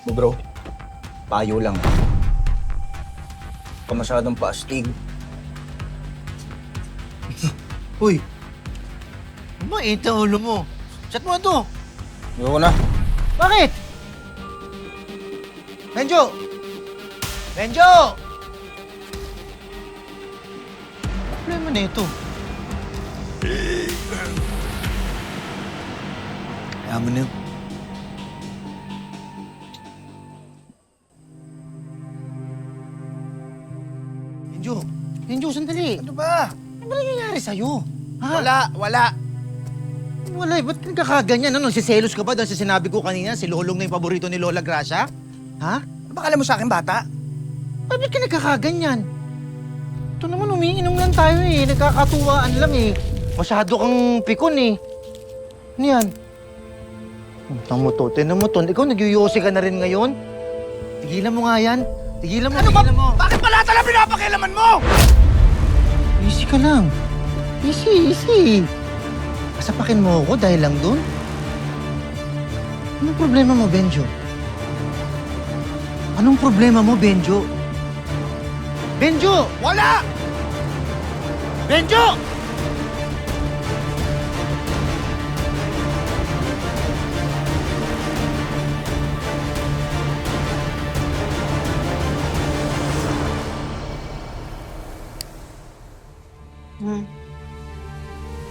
Bro, payo lang. Huwag ka masyadong paastig. Uy! Ano ba ang ulo mo? Chat mo ito! Ayoko na. Bakit? Benjo! Benjo! Problema na ito. Kaya mo na yun. Benjo! Benjo, sandali! Ano ba? Ano ba nangyayari sa'yo? Ha? Wala. Wala eh. Ba't nagkakaganyan? Ano, siselos ka ba dahil sa sinabi ko kanina, si Lolong na yung paborito ni Lola Gracia? Ha? Ano ba kala mo sa akin, bata? Ba't ka nagkakaganyan? Ito naman, umiinom lang tayo eh. Nagkakatuwaan lang eh. Masyado kang pikon eh. Ano yan? Tinan mo to. Ikaw, nagyuyosi ka na rin ngayon? Tigilan mo nga yan. Tigilan mo, Ano ba? tigilan mo. Bakit pala talaga pinapakialaman mo? Easy ka lang. Easy. Kasapakin mo ako dahil lang dun? Anong problema mo, Benjo? Anong problema mo, Benjo? Benjo! Wala! Benjo!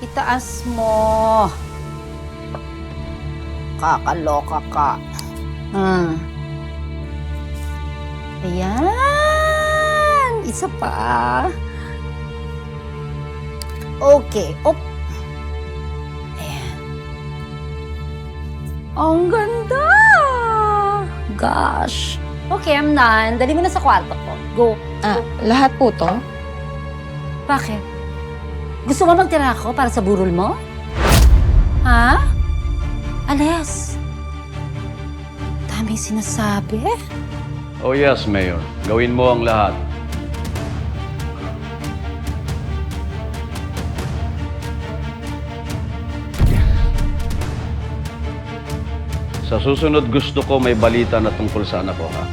Itaas mo. Kakaloka ka. Ayan. Isa pa. Okay. Op. Ayan. Ang ganda. Gosh. Okay, I'm done. Dali mo na sa kwarto ko. Go. Lahat po to? Bakit? Gusto mo magtira ako para sa burol mo? Ha? Ales, dami sinasabi. Oh yes, Mayor. Gawin mo ang lahat. Sa susunod gusto ko may balita na tungkol sa anak ko, ha?